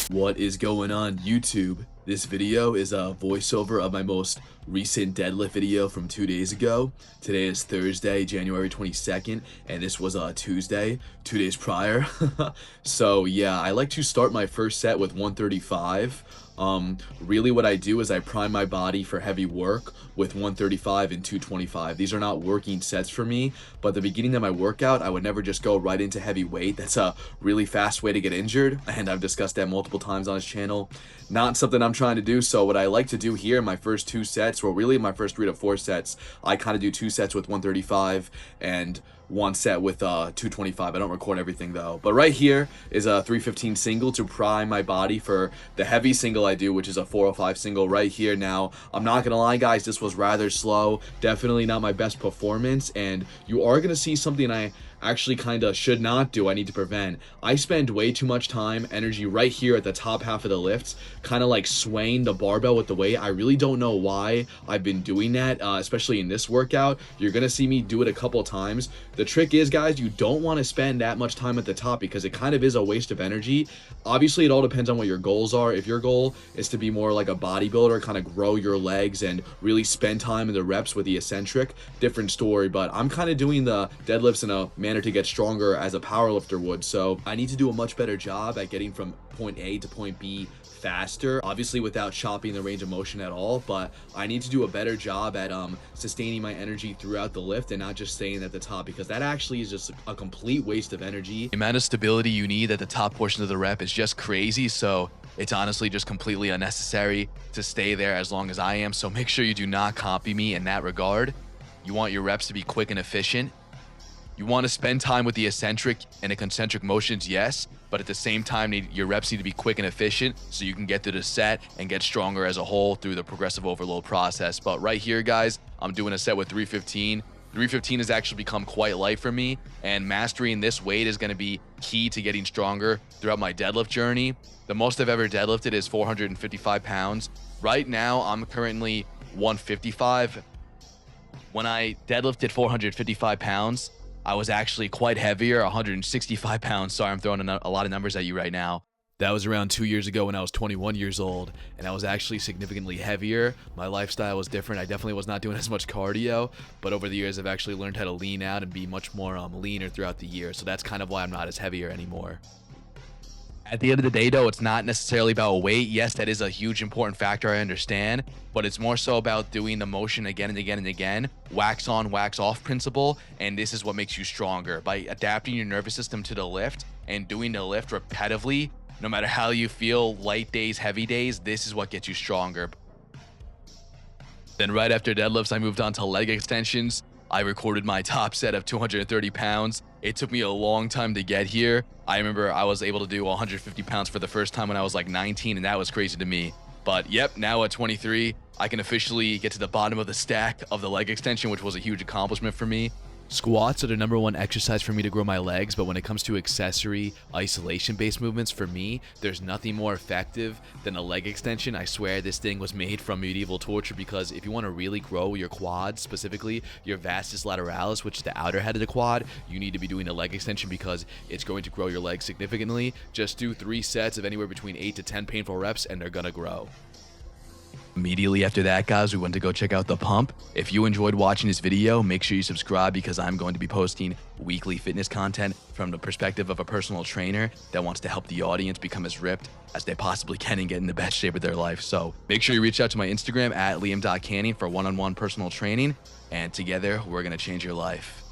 What is going on YouTube? This video is a voiceover of my most recent deadlift video from 2 days ago. Today is Thursday, January 22nd, and this was Tuesday, 2 days prior. So yeah, I like to start my first set with 135. Really what I do is I prime my body for heavy work with 135 and 225. These are not working sets for me, but at the beginning of my workout, I would never just go right into heavy weight. That's a really fast way to get injured, and I've discussed that multiple times on this channel. Not something I'm trying to do, so what I like to do here in my first 2 sets, or really my first 3 to 4 sets, I kind of do 2 sets with 135 and 1 set with 225. I don't record everything though. But right here is a 315 single to prime my body for the heavy single I do, which is a 405 single right here. Now, I'm not gonna lie guys, this was rather slow. Definitely not my best performance, and you are gonna see something I actually kind of should not do. I need to prevent. I spend way too much time, energy right here at the top half of the lifts, kind of like swaying the barbell with the weight. I really don't know why I've been doing that, especially in this workout. You're gonna see me do it a couple times. The trick is, guys, you don't want to spend that much time at the top because it kind of is a waste of energy. Obviously, it all depends on what your goals are. If your goal is to be more like a bodybuilder, kind of grow your legs and really spend time in the reps with the eccentric, different story. But I'm kind of doing the deadlifts in a manner to get stronger as a powerlifter would, so I need to do a much better job at getting from point A to point B faster, obviously without chopping the range of motion at all, but I need to do a better job at sustaining my energy throughout the lift and not just staying at the top, because that actually is just a complete waste of energy. The amount of stability you need at the top portion of the rep is just crazy, so it's honestly just completely unnecessary to stay there as long as I am. So make sure you do not copy me in that regard. You want your reps to be quick and efficient. You want to spend time with the eccentric and the concentric motions, yes, but at the same time, your reps need to be quick and efficient so you can get through the set and get stronger as a whole through the progressive overload process. But right here, guys, I'm doing a set with 315. 315 has actually become quite light for me, and mastering this weight is going to be key to getting stronger throughout my deadlift journey. The most I've ever deadlifted is 455 pounds. Right now, I'm currently 155. When I deadlifted 455 pounds, I was actually quite heavier, 165 pounds. Sorry, I'm throwing a lot of numbers at you right now. That was around 2 years ago when I was 21 years old, and I was actually significantly heavier. My lifestyle was different. I definitely was not doing as much cardio, but over the years, I've actually learned how to lean out and be much more leaner throughout the year. So that's kind of why I'm not as heavier anymore. At the end of the day, though, it's not necessarily about weight. Yes, that is a huge important factor, I understand, but it's more so about doing the motion again and again and again, wax on, wax off principle, and this is what makes you stronger. By adapting your nervous system to the lift and doing the lift repetitively, no matter how you feel, light days, heavy days, this is what gets you stronger. Then right after deadlifts, I moved on to leg extensions. I recorded my top set of 230 pounds. It took me a long time to get here. I remember I was able to do 150 pounds for the first time when I was like 19, and that was crazy to me. But yep, now at 23, I can officially get to the bottom of the stack of the leg extension, which was a huge accomplishment for me. Squats are the #1 exercise for me to grow my legs, but when it comes to accessory isolation-based movements, for me, there's nothing more effective than a leg extension. I swear this thing was made from medieval torture, because if you want to really grow your quads, specifically your vastus lateralis, which is the outer head of the quad, you need to be doing a leg extension because it's going to grow your legs significantly. Just do 3 sets of anywhere between 8 to 10 painful reps, and they're gonna grow. Immediately after that, guys, we went to go check out the pump. If you enjoyed watching this video, make sure you subscribe, because I'm going to be posting weekly fitness content from the perspective of a personal trainer that wants to help the audience become as ripped as they possibly can and get in the best shape of their life. So make sure you reach out to my Instagram at liam.canning for one-on-one personal training, and together we're going to change your life.